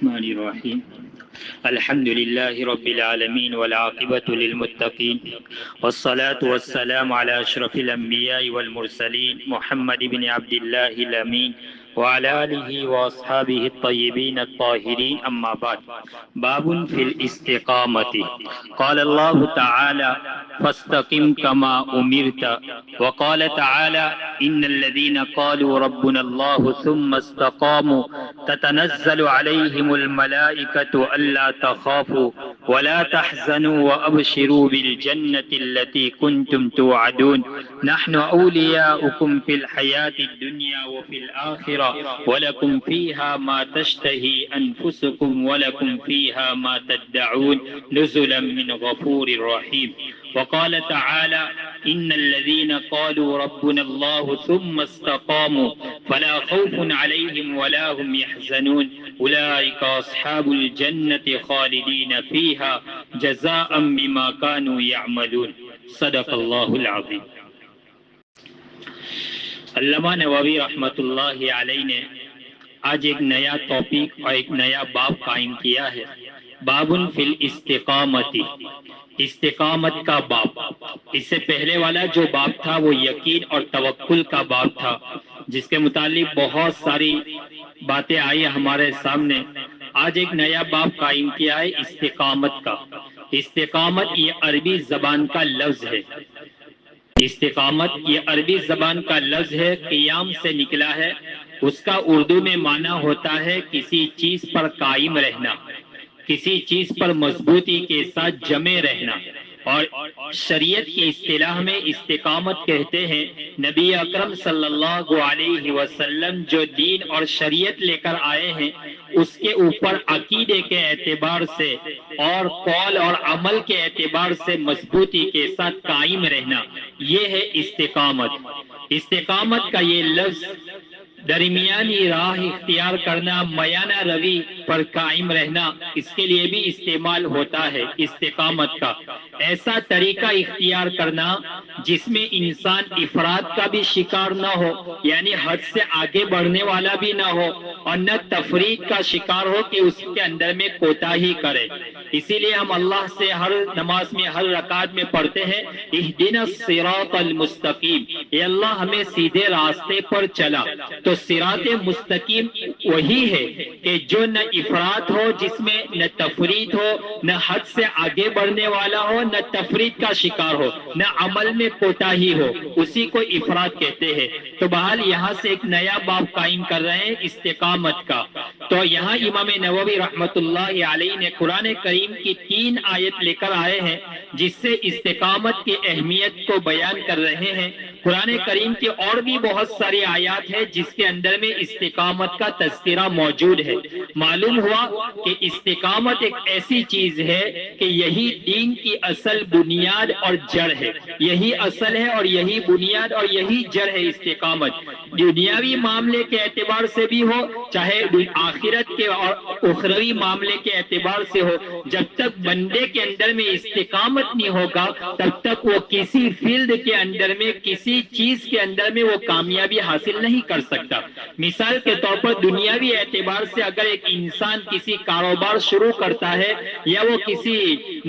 الرحمن الرحيم الحمد لله رب العالمين والعاقبة للمتقين والصلاة والسلام على أشرف الأنبياء والمرسلين محمد بن عبد الله الأمين وعلى آله وأصحابه الطيبين الطاهرين أما بعد باب في الاستقامة قال الله تعالى فاستقم كما أمرت وقال تعالى إن الذين قالوا ربنا الله ثم استقاموا تتنزل عليهم الملائكة ألا تخافوا ولا تحزنوا وأبشروا بالجنة التي كنتم توعدون نحن أولياؤكم في الحياة الدنيا وفي الآخرة ولكم فيها ما تشتهي أنفسكم ولكم فيها ما تدعون نزلا من غفور رحيم وقال تعالى إن الذين قالوا ربنا الله ثم استقاموا فلا خوف عليهم ولا هم يحزنون أولئك أصحاب الجنة خالدين فيها جزاء بما كانوا يعملون صدق الله العظيم۔ علامہ نووی رحمۃ اللہ علیہ نے آج ایک نیا ٹاپک اور ایک نیا باب قائم کیا ہے، باب فی الاستقامت، استقامت کا باب۔ اس سے پہلے والا جو باب تھا وہ یقین اور توکل کا باب تھا، جس کے متعلق بہت ساری باتیں آئی ہمارے سامنے۔ آج ایک نیا باب قائم کیا ہے استقامت کا۔ استقامت یہ عربی زبان کا لفظ ہے، استقامت یہ عربی زبان کا لفظ ہے، قیام سے نکلا ہے۔ اس کا اردو میں معنی ہوتا ہے کسی چیز پر قائم رہنا، کسی چیز پر مضبوطی کے ساتھ جمے رہنا۔ اور شریعت کی اصطلاح میں استقامت کہتے ہیں نبی اکرم صلی اللہ علیہ وسلم جو دین اور شریعت لے کر آئے ہیں اس کے اوپر عقیدے کے اعتبار سے اور قول اور عمل کے اعتبار سے مضبوطی کے ساتھ قائم رہنا، یہ ہے استقامت۔ استقامت کا یہ لفظ درمیانی راہ اختیار کرنا، میانہ روی پر قائم رہنا، اس کے لیے بھی استعمال ہوتا ہے۔ استقامت کا ایسا طریقہ اختیار کرنا جس میں انسان افراط کا بھی شکار نہ ہو، یعنی حد سے آگے بڑھنے والا بھی نہ ہو، اور نہ تفریط کا شکار ہو کہ اس کے اندر میں کوتاہی کرے۔ اسی لیے ہم اللہ سے ہر نماز میں ہر رکعت میں پڑھتے ہیں اہدنا الصراط المستقیم، اے اللہ ہمیں سیدھے راستے پر چلا۔ تو صراط مستقیم وہی ہے کہ جو نہ افراط ہو، جس میں نہ تفریط ہو، نہ حد سے آگے بڑھنے والا ہو، نہ تفریط کا شکار ہو، نہ عمل میں کوتاہی ہو، اسی کو افراط کہتے ہیں۔ تو بہرحال یہاں سے ایک نیا باب قائم کر رہے ہیں استقامت کا۔ تو یہاں امام نووی رحمۃ اللہ علیہ نے قرآن کریم کی 3 آیت لے کر آئے ہیں جس سے استقامت کی اہمیت کو بیان کر رہے ہیں۔ قرآن کریم کی اور بھی بہت ساری آیات ہیں جس کے اندر میں استقامت کا تذکرہ موجود ہے۔ معلوم ہوا کہ استقامت ایک ایسی چیز ہے کہ یہی دین کی اصل بنیاد اور جڑ ہے، یہی اصل ہے اور یہی بنیاد اور یہی جڑ ہے استقامت۔ دنیاوی معاملے کے اعتبار سے بھی ہو، چاہے آخرت کے اور اخروی معاملے کے اعتبار سے ہو، جب تک بندے کے اندر میں استقامت نہیں ہوگا تب تک وہ کسی فیلڈ کے اندر میں، کسی چیز کے اندر میں وہ کامیابی حاصل نہیں کر سکتا۔ مثال کے طور پر دنیاوی اعتبار سے اگر ایک انسان کسی کاروبار شروع کرتا ہے یا وہ کسی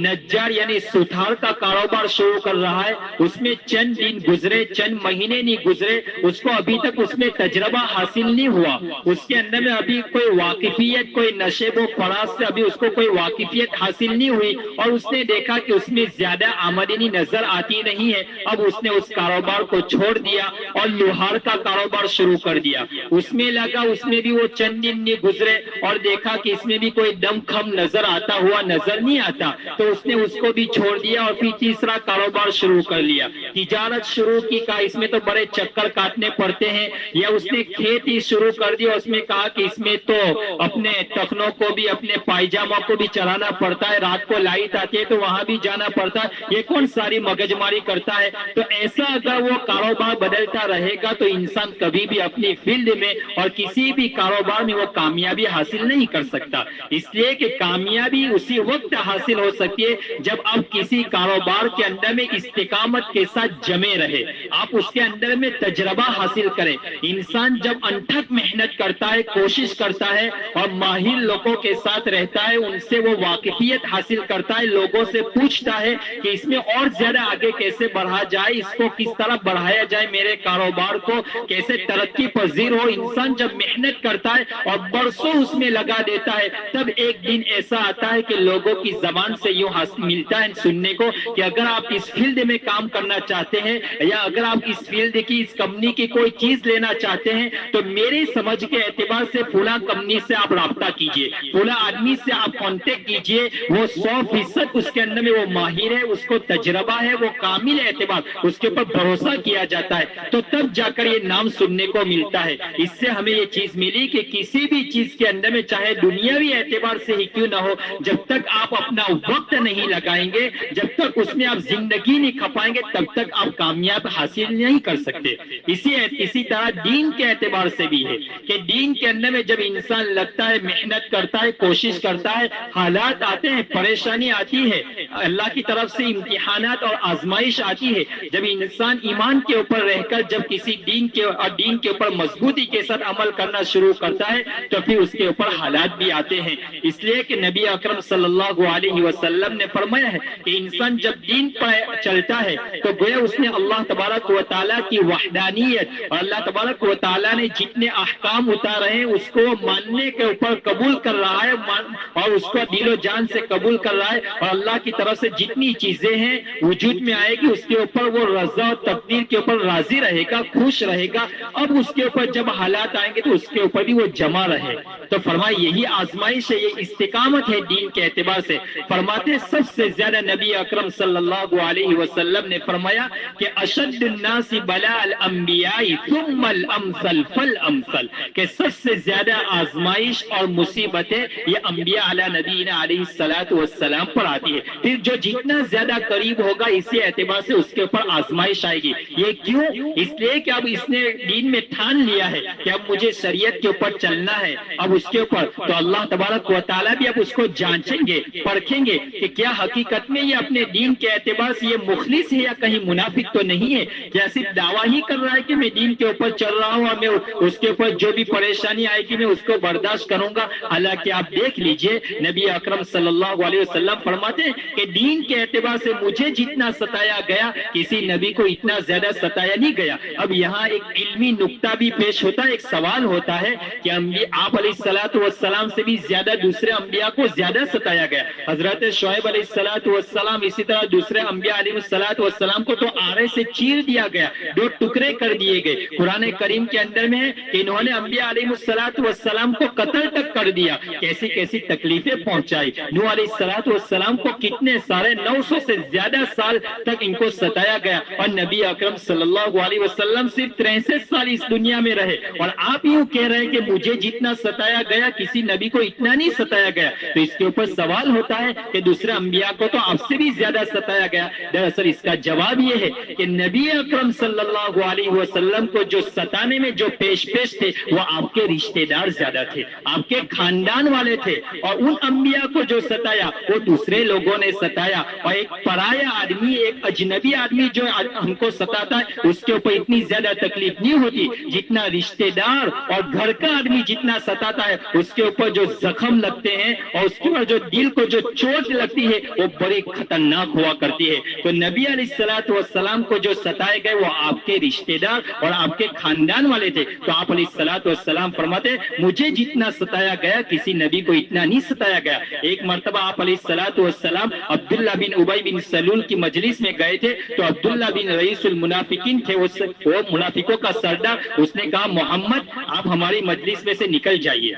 نجار یعنی سوتھار کا کاروبار شروع کر رہا ہے، اس میں چند دن گزرے، چند مہینے نہیں گزرے، اس کو ابھی تک اس میں تجربہ حاصل نہیں ہوا، اس کے اندر میں ابھی کوئی واقفیت، کوئی نشیب و فراز سے ابھی اس کو کوئی واقفیت حاصل نہیں ہوئی، اور اس نے دیکھا کہ اس میں زیادہ آمدنی نظر آتی نہیں ہے، اب اس نے اس کاروبار کو چھوڑ دیا اور لوہار کا کاروبار شروع کر دیا۔ اس میں لگا، اس میں بھی وہ چند دن نہیں گزرے اور دیکھا کہ اس میں بھی کوئی دم خم نظر آتا ہوا نظر نہیں آتا، تو اس نے اس کو بھی چھوڑ دیا اور پھر تیسرا کاروبار شروع کر لیا۔ تجارت شروع کی، کہا اس میں تو بڑے چکر کاٹنے پڑتے ہیں، یا اس نے کھیتی شروع کر دی اور اس میں کہا کہ اس میں تو اپنے تخنوں کو بھی، اپنے پائجاموں کو بھی چرانا پڑتا ہے، رات کو لائٹ آتی ہے تو وہاں بھی جانا پڑتا ہے، یہ کون ساری مگج ماری کرتا ہے۔ تو ایسا اگر وہ کاروبار بدلتا رہے گا تو انسان کبھی بھی اپنی فیلڈ میں اور کسی بھی کاروبار میں وہ کامیابی حاصل نہیں کر سکتا. اس لیے کہ کامیابی اسی وقت حاصل ہو سکتی ہے جب آپ کسی کاروبار کے اندر میں استقامت کے ساتھ جمے رہے, آپ اس کے اندر میں تجربہ حاصل کریں. انسان جب انتھک محنت کرتا ہے, کوشش کرتا ہے اور ماہر لوگوں کے ساتھ رہتا ہے, ان سے وہ واقفیت حاصل کرتا ہے, لوگوں سے پوچھتا ہے کہ اس میں اور زیادہ آگے کیسے بڑھا جائے, اس کو کس طرح بڑھایا جائے, میرے کاروبار کو کیسے ترقی پذیر ہو. انسان جب محنت کرتا ہے اور برسوں اس میں لگا دیتا ہے, تب ایک دن ایسا آتا ہے کہ لوگوں کی زبان سے یوں ملتا ہے سننے کو کہ اگر آپ اس فیلڈ میں کام کرنا چاہتے ہیں یا اگر آپ اس فیلڈ کی, اس کمپنی کی کوئی چیز لینا چاہتے ہیں تو میرے سمجھ کے اعتبار سے فلاں کمپنی سے آپ رابطہ کیجئے, فلاں آدمی سے آپ کانٹیکٹ کیجئے, وہ 100% اس کے اندر میں وہ ماہر ہے, اس کو تجربہ ہے, وہ کامل اعتبار, اس کے اوپر بھروسہ کیا جاتا ہے, تو تب جا کر یہ نام سننے کو ملتا ہے. اس سے ہمیں یہ چیز ملی کہ کسی بھی چیز کے اندر میں چاہے دنیاوی اعتبار سے ہی کیوں نہ ہو, جب تک آپ اپنا وقت نہیں لگائیں گے, جب تک اس میں آپ زندگی نہیں کھپائیں گے, تب تک آپ کامیاب حاصل نہیں کر سکتے. اسی طرح دین کے اعتبار سے بھی ہے کہ دین کے اندر میں جب انسان لگتا ہے, محنت کرتا ہے, کوشش کرتا ہے, حالات آتے ہیں, پریشانی آتی ہے, اللہ کی طرف سے امتحانات اور آزمائش آتی ہے, جب انسان ایمان کے اوپر رہ کر جب کسی دین کے اوپر مضبوطی کے ساتھ عمل کرنا شروع کرتا ہے تو پھر اس کے اوپر حالات بھی آتے ہیں. اس لیے کہ نبی اکرم صلی اللہ علیہ وسلم نے فرمایا ہے کہ انسان جب دین پر چلتا ہے تو گویا اس نے اللہ تبارک و تعالیٰ کی وحدانیت اور اللہ تبارک و تعالیٰ نے جتنے احکام اتارے ہیں اس کو ماننے کے اوپر قبول کر رہا ہے اور اس کو دل و جان سے قبول کر رہا ہے, اور اللہ کی طرف سے جتنی چیزیں ہیں وجود میں آئے گی اس کے اوپر وہ رضا اور تقدیر کے اوپر راضی رہے گا, خوش رہے گا. اب اس کے اوپر جب حالات آئیں گے تو اس کے اوپر بھی وہ جمع رہے. تو فرمایا یہی آزمائش ہے, یہ استقامت ہے دین کے اعتبار سے. فرماتے سب سے زیادہ نبی اکرم صلی اللہ علیہ وسلم نے فرمایا کہ اشد الناس بلاء الانبیاء ثم الامثل فالامثل, کہ سب سے زیادہ آزمائش اور مصیبتیں یہ انبیاء علی نبینا علیہ الصلوۃ والسلام پر آتی ہے. پھر جو جتنا زیادہ قریب ہوگا اسی اعتبار سے اس کے اوپر آزمائش آئے گی. یہ کیوں؟ اس لیے کہ اب اس نے دین میں ٹھان لیا ہے کہ اب مجھے شریعت کے اوپر چلنا ہے, اب اس کے اوپر تو اللہ تبارک و تعالیٰ بھی اب اس کو جانچیں گے, پرکھیں گے کہ کیا حقیقت میں یہ اپنے دین کے اعتبار سے یہ مخلص ہے یا کہیں منافق تو نہیں ہے, کیا صرف دعویٰ ہی کر رہا ہے کہ میں دین کے اوپر چل رہا ہوں اور میں اس کے اوپر جو بھی پریشانی آئے گی میں اس کو برداشت کروں گا. حالانکہ آپ دیکھ لیجئے نبی اکرم صلی اللہ علیہ وسلم فرماتے ہیں کہ دین کے اعتبار سے مجھے جتنا ستایا گیا کسی نبی کو اتنا زیادہ ستایا نہیں گیا. اب یہاں ایک علمی نقطہ بھی پیش ہوتا ہے, ایک سوال ہوتا ہے کہ آپ علیہ الصلوۃ والسلام سے بھی زیادہ دوسرے انبیاء کو زیادہ ستایا گیا. حضرت شعیب علیہ الصلوۃ والسلام, اسی طرح دوسرے انبیاء علیہ الصلوۃ والسلام کو تو آرے سے چیر دیا گیا, 2 ٹکڑے کر دیے گئے. قرآن کریم کے اندر میں ہے کہ انہوں نے انبیاء علیہ الصلوۃ والسلام کو قتل تک کر دیا. کیسی کیسی تکلیفیں پہنچائی. نوح علیہ الصلوۃ والسلام کو کتنے سارے 900 سے زیادہ سال تک ان کو ستایا گیا, اور نبی اکرم صلی اللہ علیہ وسلم صرف 63 سال اس دنیا میں رہے, اور آپ یوں کہہ رہے ہیں کہ مجھے جتنا ستایا گیا کسی نبی کو اتنا نہیں ستایا گیا. تو اس کے اوپر سوال ہوتا ہے کہ دوسرے انبیاء کو تو آپ سے بھی زیادہ ستایا گیا. دراصل اس کا جواب یہ ہے کہ نبی اکرم صلی اللہ علیہ وسلم کو جو ستانے میں جو پیش تھے وہ آپ کے رشتہ دار زیادہ تھے, آپ کے خاندان والے تھے, اور ان انبیاء کو جو ستایا وہ دوسرے لوگوں نے ستایا. اور ایک پرایا آدمی, ایک اجنبی آدمی جو ہم کو ستاتا ہے اس کے اوپر اتنی زیادہ تکلیف نہیں ہوتی جتنا رشتہ دار اور گھر کا آدمی جتنا ستاتا ہے اس کے اوپر جو زخم لگتے ہیں اور اس کے اوپر جو دل کو جو چوٹ لگتی ہے وہ بڑی خطرناک ہوا کرتی ہے. تو نبی علیہ الصلوۃ والسلام کو جو ستائے گئے وہ آپ کے رشتہ دار اور آپ کے خاندان والے تھے. تو آپ علیہ الصلوۃ والسلام فرماتے مجھے جتنا ستایا گیا کسی نبی کو اتنا نہیں ستایا گیا. ایک مرتبہ آپ علیہ الصلوۃ والسلام عبداللہ بن ابی بن سلول کی مجلس میں گئے تھے, تو عبداللہ بن رئیس المنافقین تھے, وہ منافقوں کا سردار. اس نے کہا محمد آپ ہماری مجلس میں سے نکل جائیے,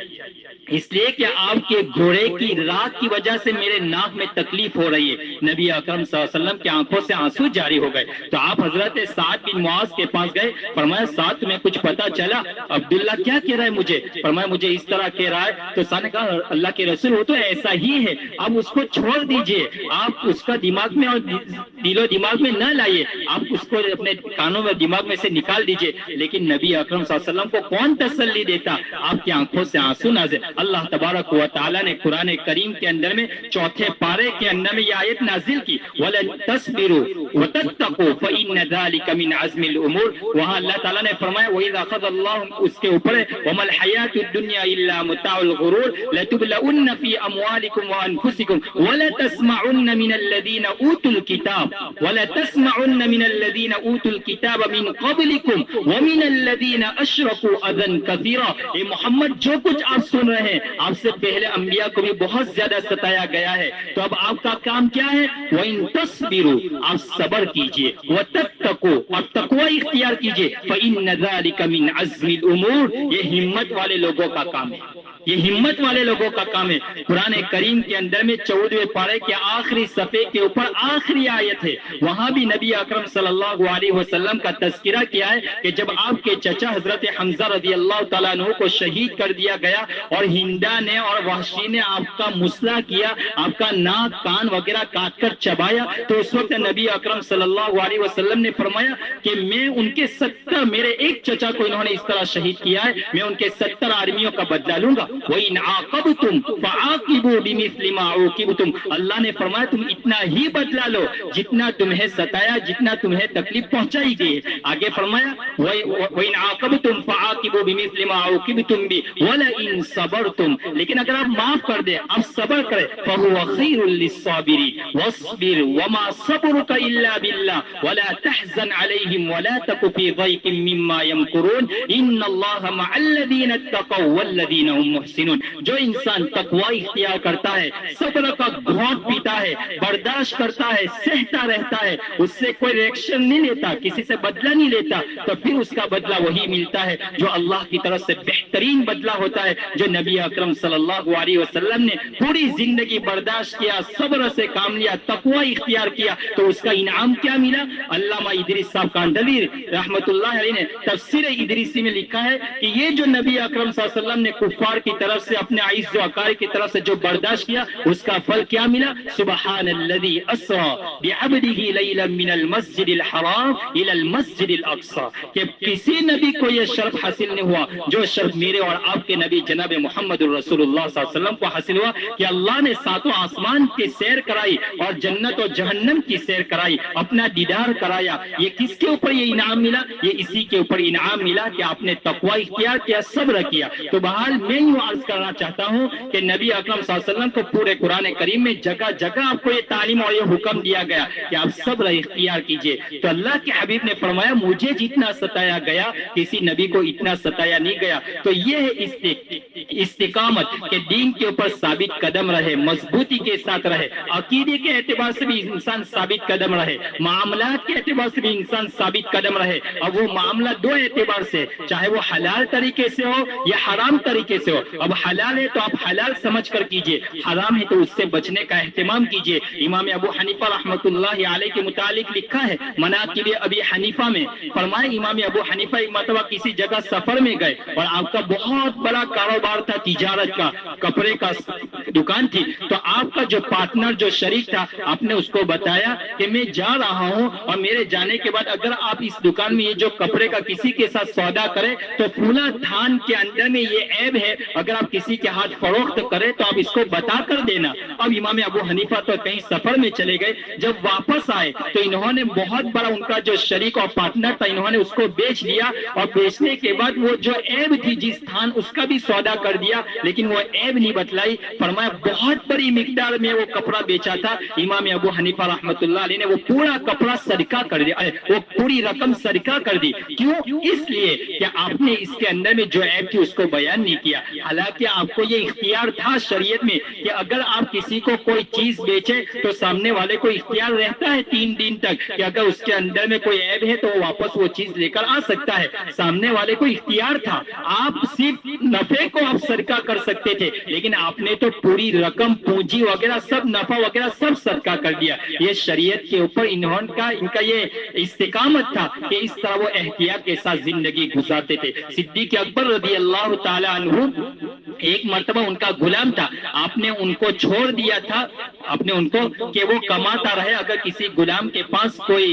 اس لیے کہ آپ کے گھوڑے کی راکھ کی وجہ سے میرے ناک میں تکلیف ہو رہی ہے. نبی اکرم صلی اللہ علیہ وسلم کی آنکھوں سے آنسو جاری ہو گئے. تو آپ حضرت سعد بن معاذ کے پاس گئے, فرمایا سعد تمہیں کچھ پتا چلا عبداللہ کیا کہہ رہا ہے مجھے؟ فرمایا مجھے اس طرح کہہ رہا ہے. تو سعد نے کہا اللہ کے رسول وہ تو ایسا ہی ہے, اب اس کو چھوڑ دیجئے, آپ اس کا دماغ میں اور دل و دماغ میں نہ لائیے, آپ اس کو اپنے کانوں میں دماغ میں سے نکال دیجئے، لیکن نبی اکرم صلی اللہ علیہ وسلم کو کون تسلی دیتا؟ آپ کی آنکھوں سے آنسو نازل۔ اللہ تبارک و تعالیٰ نے قرآن کریم کے اندر میں چوتھے پارے کے اندر میں یہ آیت نازل کی، وَلَن تَصْبِرُوا وَتَتَّقُوا فَإِنَّ ذَلِكَ مِنْ عَزْمِ الْأُمُورِ۔ وہاں اللہ تعالیٰ نے فرمایا وَإِذَا أَخَذَ اللَّهُ، اس کے اوپر ہے وَمَا الْحَيَاةُ الدُّنْيَا إِلَّا مُتَاعُ الْغُرُورِ لَتُبْلَوُنَّ فِي أَمْوَالِكُمْ وَأَنفُسِكُمْ وَلَتَسْمَعُنَّ مِنَ الَّذِينَ أُوتُوا الْكِتَابَ وَلَتَسْمَعُنَّ مِنَ الَّذِينَ أُوتُوا الْكِتَابَ مِنْ قَبْلِكُمْ وَمِنَ الَّذِينَ أَشْرَكُوا أَذًى كَثِيرًا۔ اے محمد جو کچھ آپ سن رہے ہیں، آپ سے پہلے انبیاء کو بھی بہت زیادہ ستایا گیا ہے، تو اب آپ کا کام کیا ہے؟ وَإِن تَصْبِرُوا، آپ صبر کیجئے، وَتَتَّقُوا، اور تقوی اختیار کیجئے، فَإِنَّ ذَلِكَ مِنْ عَزْمِ الْأُمُورِ، یہ ہمت والے لوگوں کا کام ہے، یہ ہمت والے لوگوں کا کام ہے۔ قرآن کریم کے اندر میں 14ویں پارے کے آخری صفحے کے اوپر آخری آیت ہے، وہاں بھی نبی اکرم صلی اللہ علیہ وسلم کا تذکرہ کیا ہے کہ جب آپ کے چچا حضرت حمزہ رضی اللہ تعالیٰ عنہ کو شہید کر دیا گیا اور ہندا نے اور وحشی نے آپ کا مسئلہ کیا، آپ کا ناک کان وغیرہ کاٹ کر چبایا، تو اس وقت نبی اکرم صلی اللہ علیہ وسلم نے فرمایا کہ میں ان کے 70، میرے ایک چچا کو انہوں نے اس طرح شہید کیا ہے، میں ان کے 70 آدمیوں کا بدلہ لوں گا۔ وَإِنْ عَاقَبْتُمْ فَعَاقِبُوا بِمِثْلِ مَا عُوقِبْتُمْ، اللہ نے فرمایا تم اتنا ہی بدلہ لو جتنا تمہیں ستایا، جتنا تمہیں تکلیف پہنچائی گئی۔ آگے فرمایا وَإِنْ عَاقَبْتُمْ فَعَاقِبُوا بِمِثْلِ مَا عُوقِبْتُمْ بِهِ وَلَئِنْ صَبَرْتُمْ، لیکن اگر آپ معاف کر دیں، آپ صبر کریں، فَهُوَ خَيْرٌ لِلصَّابِرِينَ وَاصْبِرْ وَمَا صَبْرُكَ إِلَّا بِاللَّهِ وَلَا تَحْزَنْ عَلَيْهِمْ وَلَا تَكُ فِي ضَيْقٍ مِّمَّا يَمْكُرُونَ إِنَّ اللَّهَ مَعَ الَّذِينَ اتَّقَوْا وَالَّذِينَ هُمْ مُحْسِنُونَ۔ جو انسان تقوی اختیار کرتا ہے، صبر کا گھونٹ پیتا ہے، برداشت کرتا ہے، سہتا رہتا ہے، اس سے کوئی ریئیکشن نہیں لیتا، کسی سے بدلہ نہیں لیتا، تو پھر اس کا بدلہ وہی ملتا ہے جو اللہ کی طرف سے بہترین بدلہ ہوتا ہے، جو نبی اکرم صلی اللہ علیہ وسلم نے پوری زندگی برداشت کیا، صبر سے کام لیا، تقوی اختیار کیا، تو اس کا انعام کیا ملا؟ علامہ ادریس صاحب کاندھلی رحمت اللہ علیہ نے تفسیر ادریسی میں لکھا ہے کہ یہ جو نبی اکرم صلی اللہ علیہ وسلم نے کفار کی طرف سے، اپنے عزیز و اقارب کی طرف سے جو برداشت کیا، اس کا پھل کیا ملا؟ سبحان الذی اسری بعبدہ لیلا من المسجد الحرام الى المسجد الاقصی، کہ کسی نبی کو یہ شرف حاصل نہیں ہوا جو شرف میرے اور آپ کے نبی جناب محمد الرسول اللہ صلی اللہ علیہ وسلم کو حاصل ہوا، کہ اللہ نے ساتوں آسمان کی سیر کرائی اور جنت و جہنم کی سیر کرائی، اپنا دیدار کرایا۔ یہ کس کے اوپر یہ انعام ملا؟ یہ اسی کے اوپر انعام ملا کہ آپ نے تقوی اختیار کیا، صبر کیا۔ تو بہرحال میں یوں عرض کرنا چاہتا ہوں کہ نبی اکرم صلی اللہ علیہ وسلم کو پورے قرآن کریم میں جگہ جگہ آپ کو یہ تعلیم اور یہ حکم دیا گیا کہ آپ صبر اختیار کیجئے۔ تو اللہ کے حبیب نے فرمایا مجھے جتنا ستایا گیا کسی نبی کو اتنا ستایا نہیں گیا۔ تو یہ ہے استقامت کہ دین کے اوپر ثابت قدم رہے، مضبوطی کے ساتھ رہے، عقیدے کے اعتبار سے بھی انسان ثابت قدم رہے، معاملات کے اعتبار سے بھی انسان ثابت قدم رہے۔ اب وہ معاملہ دو اعتبار سے، چاہے وہ حلال طریقے سے ہو یا حرام طریقے سے ہو۔ اب حلال ہے تو آپ حلال سمجھ کر کیجئے، حرام ہے تو اس سے بچنے کا اہتمام کیجئے۔ امام ابو حنیفہ رحمۃ اللہ علیہ کے متعلق لکھا ہے مناقب ابی حنیفہ میں، فرمائے امام ابو حنیفہ ایک مرتبہ کسی جگہ سفر میں گئے اور آپ کا بہت بڑا کاروبار تھا، تجارت کا، کپڑے کا دکان تھی، تو آپ کا جو پارٹنر، جو شریک تھا، آپ نے اس کو بتایا کہ میں جا رہا ہوں اور میرے جانے کے بعد اگر آپ اس دکان میں یہ جو کپڑے کا کسی کے ساتھ سودا کریں تو فلاں تھان کے اندر میں یہ عیب ہے، اگر آپ کسی کے ہاتھ فروخت کریں تو آپ اس کو بتا کر دینا۔ اب امام ابو حنیفہ تو کہیں سفر میں چلے گئے، جب واپس آئے تو انہوں نے بہت بڑا ان کا جو شریک اور پارٹنر تھا، انہوں نے اس کو بیچ لیا، اور بیچنے کے بعد وہ جو عیب تھی جس تھان، اس کا بھی سودا کر دیا، لیکن وہ عیب نہیں بتلائی۔ فرمایا بہت بڑی مقدار میں وہ کپڑا بیچا تھا، امام ابو حنیفہ رحمۃ اللہ علیہ نے وہ پورا کپڑا صدقہ کر دیا، وہ پوری رقم صدقہ کر دی۔ کیوں؟ اس لیے کہ آپ نے اس کے اندر میں جو عیب تھی اس کو بیان نہیں کیا۔ حالانکہ آپ کو یہ اختیار تھا شریعت میں کہ اگر آپ کسی کو کوئی چیز بیچے تو سامنے والے کو اختیار رہتا ہے 3 دن تک کہ اگر اس کے اندر میں کوئی عیب ہے تو وہ واپس وہ چیز لے کر آ سکتا ہے، سامنے والے کو اختیار تھا۔ آپ صرف نفع کو آپ صدقہ کر سکتے تھے، لیکن آپ نے تو پوری رقم، پونجی وغیرہ سب، نفع وغیرہ سب صدقہ کر دیا۔ یہ شریعت کے اوپر ان کا یہ استقامت تھا کہ اس طرح وہ احتیاط کے ساتھ زندگی گزارتے تھے۔ صدیق اکبر رضی اللہ تعالی عنہ ایک مرتبہ ان کا غلام تھا، آپ نے ان کو چھوڑ دیا تھا، آپ نے ان کو کہ وہ کماتا رہے، اگر کسی غلام کے پاس کوئی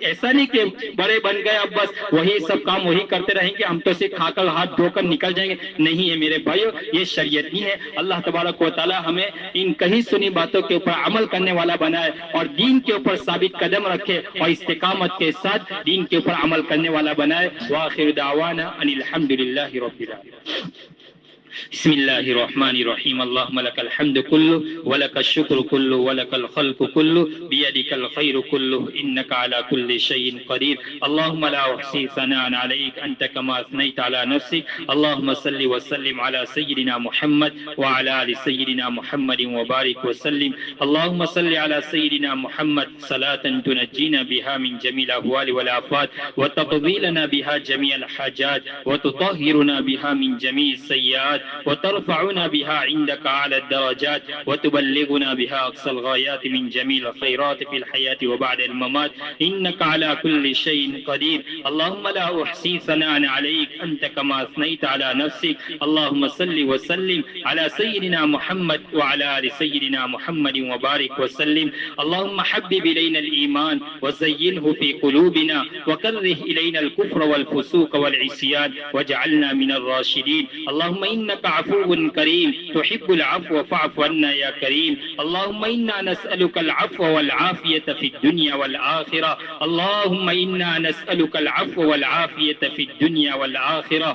ایسا نہیں کہ بڑے بن گئے اب بس وہی سب کام وہی کرتے رہیں گے، ہم تو صرف کھا کر ہاتھ دھو کر نکل جائیں گے، نہیں ہے میرے بھائیو، یہ شریعت نہیں ہے۔ اللہ تبارک و تعالی ہمیں ان کہیں سنی باتوں کے اوپر عمل کرنے والا بنائے اور دین کے اوپر ثابت قدم رکھے اور استقامت کے ساتھ دین کے اوپر عمل کرنے والا بنائے۔ وآخر دعوانا ان الحمدللہ رب العالمین۔ بسم اللہ الرحمن الرحیم، اللہم لک الحمد کلہ ولک الشکر کلہ ولک الخلق کلہ بیدک الخیر کلہ انک علی کل شیء قدیر، اللہم لا احصی ثناء علیک انت کما اثنیت علی نفسک، اللہم صل وسلم علی سیدنا محمد وعلی آل سیدنا محمد وبارک وسلم، اللہم صل علی سیدنا محمد صلاة تنجینا بها من جمیع الاحوال والآفات وتقضی لنا بها جمیع الحاجات وتطہرنا بها من جمیع السیئات وترفعنا بها عندك على الدرجات وتبلغنا بها أقصى الغايات من جميع الخيرات في الحياة وبعد الممات إنك على كل شيء قدير، اللهم لا أحصي ثناء عليك أنت كما أثنيت على نفسك، اللهم صل وسلم على سيدنا محمد وعلى آل سيدنا محمد وبارك وسلم، اللهم حبب إلينا الإيمان وزينه في قلوبنا وكره إلينا الكفر والفسوق والعصيان واجعلنا من الراشدين، اللهم إنك عفو كريم تحب العفو فاعف عنا يا كريم، اللهم إنا نسألك العفو والعافية في الدنيا والآخرة، اللهم إنا نسألك العفو والعافية في الدنيا والآخرة،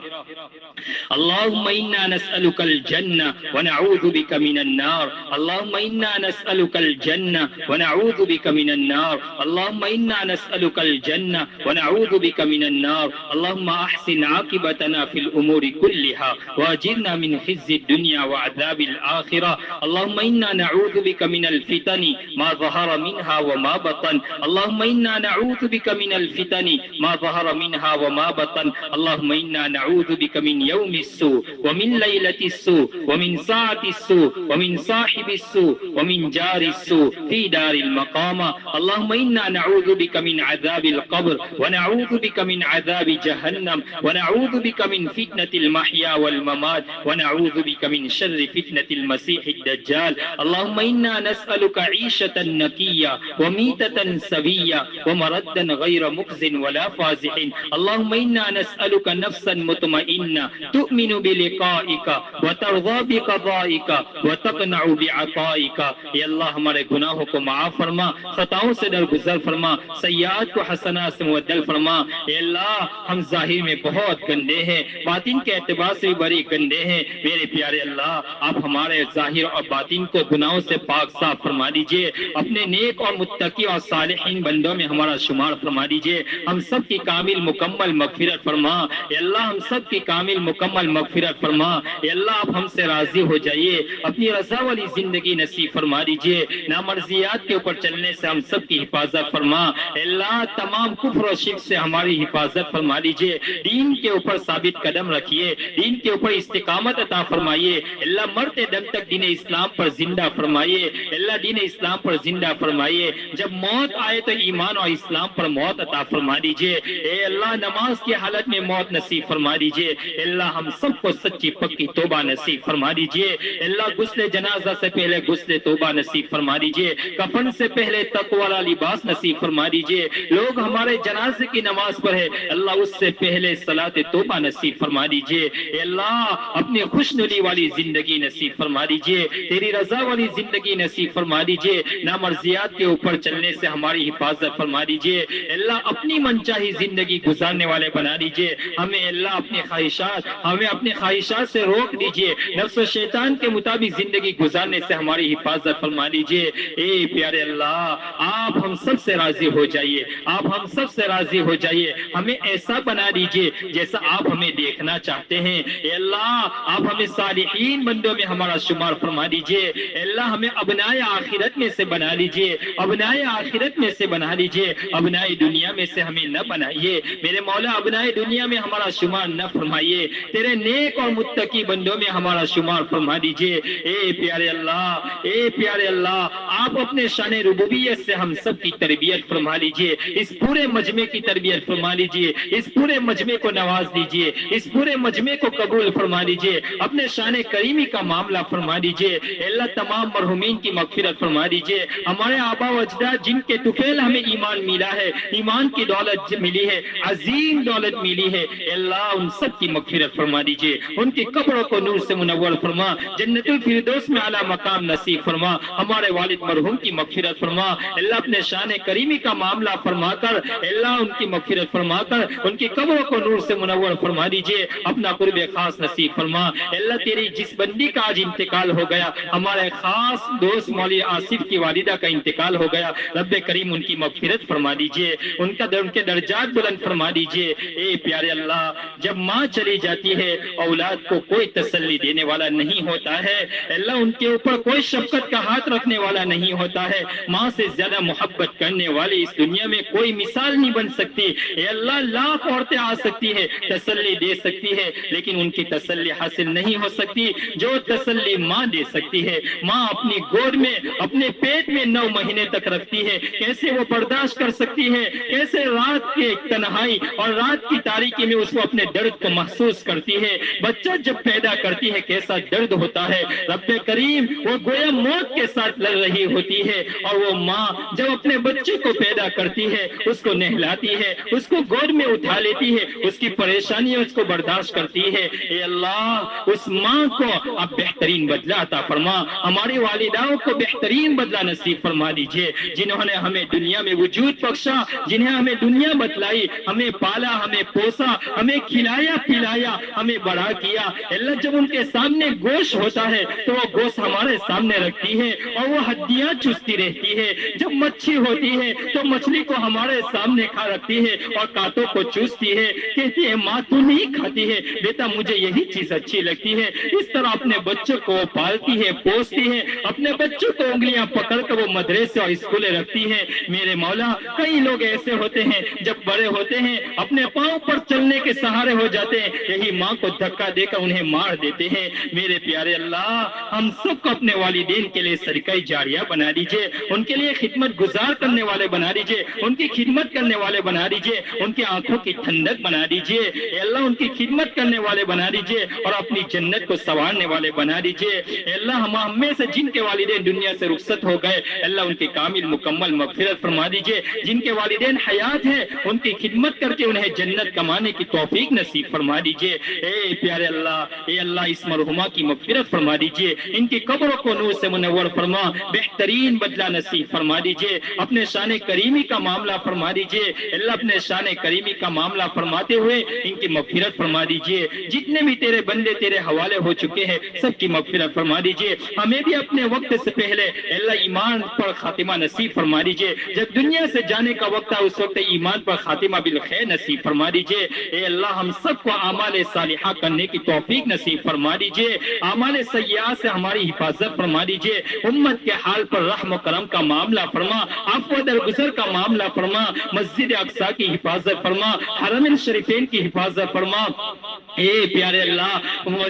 اللهم إنا نسألك الجنة ونعوذ بك من النار، اللهم إنا نسألك الجنة ونعوذ بك من النار، اللهم إنا نسألك الجنة ونعوذ بك من النار، اللهم أحسن عاقبتنا في الأمور كلها وأجرنا من خزي الدنيا وعذاب الآخرة، اللهم إنا نعوذ بك من الفتن ما ظهر منها وما بطن، اللهم إنا نعوذ بك من الفتن ما ظهر منها وما بطن، اللهم إنا نعوذ بك من يوم السوء ومن ليلة السوء ومن ساعة السوء ومن صاحب السوء ومن جار السوء في دار المقامة، اللهم إنا نعوذ بك من عذاب القبر ونعوذ بك من عذاب جهنم ونعوذ بك من فتنة المحيا والممات ونعوذ بك من شر فتنة المسيح الدجال، اللهم إنا نسألك عيشة نقية وميتة سوية ومردا غير مخز ولا فازح، اللهم إنا نسألك نفسا مطمئنة تؤمن بلقائك وترضى بقضائك وتقنع بعطائك، یا اللہ ہمارے گناہوں کو معاف فرما، خطاؤں سے درگزر فرما، سیئات کو حسنات سے مبدل فرما، یا اللہ ہم ظاہر میں بہت گندے ہیں، باطن کے اعتبار سے بھی بڑی گندے ہیں، میرے پیارے اللہ آپ ہمارے ظاہر اور باطن کو گناہوں سے پاک صاف فرما دیجئے، اپنے نیک اور متقی اور صالحین بندوں میں ہمارا شمار فرما دیجئے، ہم سب کی کامل مکمل مغفرت فرما، یا اللہ ہم سب کی کامل مکمل مغفرت فرما، یا اللہ آپ ہم سے راضی ہو جائیے، اپنی رضا والی زندگی نصیب فرما دیجئے، نامرضیات کے اوپر چلنے سے ہم سب کی حفاظت فرما، یا اللہ تمام کفر و شرک سے ہماری حفاظت فرما دیجئے، دین کے اوپر ثابت قدم رکھیے، دین کے اوپر استقامت عطا فرمائیے، اللہ مرتے دم تک دین اسلام پر زندہ فرمائیے، اللہ دین اسلام پر زندہ فرمائیے، جب موت آئے تو ایمان اور اسلام پر موت عطا فرما دیجئے، اے اللہ نماز کی حالت میں موت نصیب فرما دیجئے، اللہ ہم سب کو سچی پکی توبہ نصیب فرما دیجئے، اللہ غسل جنازہ سے پہلے غسل توبہ نصیب فرما دیجئے، کفن سے پہلے تقوی والا لباس نصیب فرما دیجئے، لوگ ہمارے جنازے کی نماز پڑھے اللہ اس سے پہلے صلاۃ توبہ نصیب فرما دیجئے، اے اللہ اپنی خوشنودی والی زندگی نصیب فرما دیجئے، تیری رضا والی زندگی نصیب فرما دیجئے، نامرضیات کے اوپر چلنے سے ہماری حفاظت فرما دیجئے، اللہ اپنی منچاہی زندگی گزارنے والے بنا دیجئے، ہمیں اللہ اپنے خواہشات سے روک دیجئے، نفس و شیطان کے مطابق زندگی گزارنے سے ہماری حفاظت فرما دیجئے، اے پیارے اللہ آپ ہم سب سے راضی ہو جائیے، آپ ہم سب سے راضی ہو جائیے، ہمیں ایسا بنا دیجئے جیسا آپ ہمیں دیکھنا چاہتے ہیں، اے اللہ آپ ہمیں صالحین بندوں میں ہمارا شمار فرما دیجئے، اے اللہ ہمیں ابنائے آخرت میں سے بنا لیجئے، ابنائے آخرت میں سے بنا لیجئے، ابنائے دنیا میں سے ہمیں نہ بنائیے، میرے مولا ابنائے دنیا میں ہمارا شمار نہ فرمائیے، تیرے نیک اور متقی بندوں میں ہمارا شمار فرما دیجئے، اے پیارے اللہ آپ اپنے شان ربوبیت سے ہم سب کی تربیت فرما لیجئے، اس پورے مجمع کی تربیت فرما لیجئے، اس پورے مجمع کو نواز دیجئے، اس پورے مجمع کو قبول فرما لیجئے۔ دیجئے، اپنے شان کریمی کا معاملہ فرما دیجئے۔ اے اللہ تمام مرحومین کی مغفرت فرما دیجئے۔ ہمارے آبا و اجداد جن کے طفیل ہمیں ایمان ملا ہے، ایمان کی دولت ملی ہے، عظیم دولت ملی ہے، اے اللہ ان سب کی مغفرت فرما دیجئے، ان کی قبروں کو نور سے منور فرما، جنت الفردوس میں اعلیٰ مقام نصیب فرما، ہمارے والد مرحوم کی مغفرت فرما۔ اللہ اپنے شان کریمی کا معاملہ فرما کر اللہ ان کی مغفرت فرما کر ان کی قبروں کو نور سے منور فرما دیجئے، اپنا قرب خاص نصیب فرما۔ اللہ تیری جس بندی کا آج انتقال ہو گیا، ہمارے خاص دوست مولوی آصف کی والدہ کا انتقال ہو گیا، رب کریم ان کی مغفرت فرما دیجئے، ان کے درجات بلند فرما دیجئے۔ اے پیارے اللہ، جب ماں چلی جاتی ہے اولاد کو کوئی تسلی دینے والا نہیں ہوتا ہے، اللہ ان کے اوپر کوئی شفقت کا ہاتھ رکھنے والا نہیں ہوتا ہے، ماں سے زیادہ محبت کرنے والی اس دنیا میں کوئی مثال نہیں بن سکتی۔ اے اللہ لاکھ عورتیں آ سکتی ہے، تسلی دے سکتی ہے، لیکن ان کی تسلی حاصل نہیں ہو سکتی جو تسلی ماں دے سکتی ہے۔ ماں اپنی گود میں اپنے پیٹ میں 9 مہینے تک رکھتی ہے، کیسے وہ برداشت کر سکتی ہے، کیسے رات کے تنہائی اور رات کی تاریکی میں اس کو اپنے درد کو محسوس کرتی ہے، بچہ جب پیدا کرتی ہے کیسا درد ہوتا ہے، رب کریم وہ گویا موت کے ساتھ لڑ رہی ہوتی ہے، اور وہ ماں جب اپنے بچے کو پیدا کرتی ہے اس کو نہلاتی ہے، اس کو گود میں اٹھا لیتی ہے، اس کی پریشانیاں اس کو برداشت کرتی ہے۔ اے اللہ اس ماں کو اب بہترین بدلہ عطا فرما، ہماری والداؤں کو بہترین بدلہ نصیب فرما دیجئے، جنہوں نے ہمیں دنیا میں وجود بخشا، جنہیں ہمیں دنیا بتلائی، ہمیں پالا، ہمیں پوسا، ہمیں کھلایا پلایا، ہمیں بڑا کیا۔ اللہ جب ان کے سامنے گوشت ہوتا ہے تو وہ گوشت ہمارے سامنے رکھتی ہے اور وہ ہڈیاں چوستی رہتی ہے، جب مچھی ہوتی ہے تو مچھلی کو ہمارے سامنے کھا رکھتی ہے اور کانٹوں کو چوستی ہے، کہتی ہے ماں تو نہیں کھاتی ہے، بیٹا مجھے یہی چیز اچھی لگتی ہے۔ اس طرح اپنے بچوں کو پالتی ہے، پوستی ہے، اپنے بچوں کو انگلیاں پکڑ کر وہ مدرسے اور اسکولیں رکھتی ہے۔ میرے مولا کئی لوگ ایسے ہوتے ہیں جب بڑے ہوتے ہیں اپنے پاؤں پر چلنے کے سہارے ہو جاتے ہیں، یہی ماں کو دھکا دے کر انہیں مار دیتے ہیں۔ میرے پیارے اللہ ہم سب کو اپنے والدین کے لیے صدقہ جاریہ بنا دیجئے، ان کے لیے خدمت گزار کرنے والے بنا دیجئے، ان کی خدمت کرنے والے بنا دیجئے، ان کی آنکھوں کی ٹھنڈک بنا دیجئے۔ اے اللہ ان کی خدمت کرنے والے بنا دیجئے اور اپنی جنت کو سنوارنے والے بنا دیجئے۔ اے اللہ ہم میں سے جن کے والدین دنیا سے رخصت ہو گئے اللہ ان کی کامل مکمل مغفرت فرما دیجئے، جن کے والدین حیات ہیں ان کی خدمت کر کے انہیں جنت کمانے کی توفیق نصیب فرما دیجئے۔ اے پیارے اللہ، اے اللہ اس مرحومہ کی مغفرت فرما دیجئے، ان کی قبروں کو نور سے منور فرما، بہترین بدلہ نصیب فرما دیجئے، اپنے شان کریمی کا معاملہ فرما دیجئے۔ اللہ اپنے شان کریمی کا معاملہ فرماتے ہوئے ان کی مغفرت فرما دیجئے، جتنے بھی تیرے بندے تیرے حوالے ہو چکے ہیں سب کی مغفرت فرما دیجئے، ہمیں بھی اپنے وقت سے پہلے اللہ ایمان پر خاتمہ نصیب فرما دیجئے، جب دنیا سے جانے کا وقت ہے اس وقت ایمان پر خاتمہ بالخیر نصیب فرما دیجئے۔ اے اللہ ہم سب کو اعمال صالحہ کرنے کی توفیق نصیب فرما دیجئے، اعمال سیئہ سے ہماری حفاظت فرما دیجئے، امت کے حال پر رحم و کرم کا معاملہ فرما، عفو درگزر کا معاملہ فرما، مسجد اقصی کی حفاظت فرما، حرمین شریفین کی حفاظت فرما۔ اے پیارے اللہ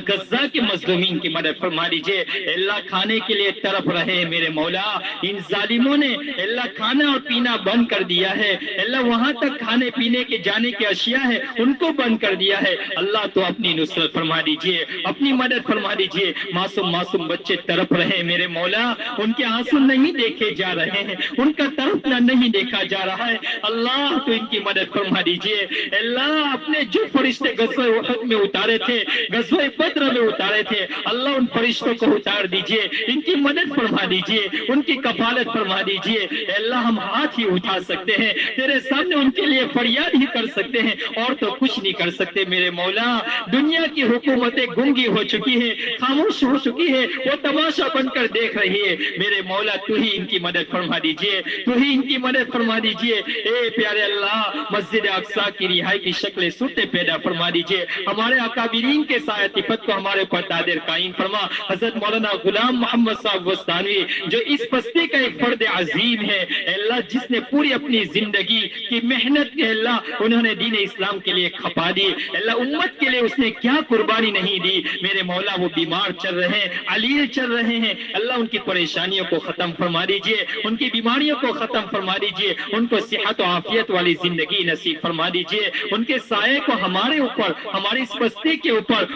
غزہ کے مظلومین کی مدد فرما دیجئے۔ اللہ کھانے کے لیے طرف رہے میرے مولا، ان ظالموں نے اللہ کھانا اور پینا بند کر دیا ہے، اللہ وہاں تک کھانے پینے کے جانے کی اشیاء ہے ان کو بند کر دیا ہے، اللہ تو اپنی نصرت فرما دیجئے، اپنی مدد فرما دیجئے۔ معصوم بچے طرف رہے میرے مولا، ان کے آنسو نہیں دیکھے جا رہے ہیں، ان کا تڑپنا نہیں دیکھا جا رہا ہے، اللہ تو ان کی مدد فرما دیجئے۔ اللہ اپنے جو فرشتے غزوہ احد میں اتارے تھے، غزوہ بدر میں اتارے تھے، اللہ ان فرشتوں کو اتار دیجئے، ان کی مدد فرما دیجئے، ان کی کفالت فرما دیجئے۔ اے اللہ ہم ہاتھ ہی اٹھا سکتے ہیں تیرے سامنے، ان کے لیے فریاد ہی کر سکتے ہیں اور تو کچھ نہیں کر سکتے میرے مولا۔ دنیا کی حکومتیں گنگی ہو چکی ہیں، خاموش ہو چکی ہے، وہ تماشا بن کر دیکھ رہی ہے میرے مولا، تو ہی ان کی مدد فرما دیجئے، تو ہی ان کی مدد فرما دیجئے۔ اے پیارے اللہ مسجد اقصی کی رہائی کی شکل صورتیں پیدا فرما دیجئے، ہمارے اکابرین کے سایہ صفت کو ہمارے پر دادر قائم فرما۔ حضرت مولانا غلام محمد صاحب وستانوی جو اس بستی کا ایک فرد عظیم ہے، اے اللہ جس نے پوری اپنی زندگی کی محنت کے اللہ انہوں نے دین اسلام کے لیے کھپا دی، اللہ امت کے لیے اس نے کیا قربانی نہیں دی میرے مولا، وہ بیمار چل رہے ہیں، علیل چل رہے ہیں، اللہ ان کی پریشانیوں کو ختم فرما دیجئے، ان کی بیماریوں کو ختم فرما دیجئے، ان کو صحت و عافیت والی زندگی نصیب فرما دیجئے، ان کے سائے کو ہمارے اوپر، ہماری اس بستی کے اوپر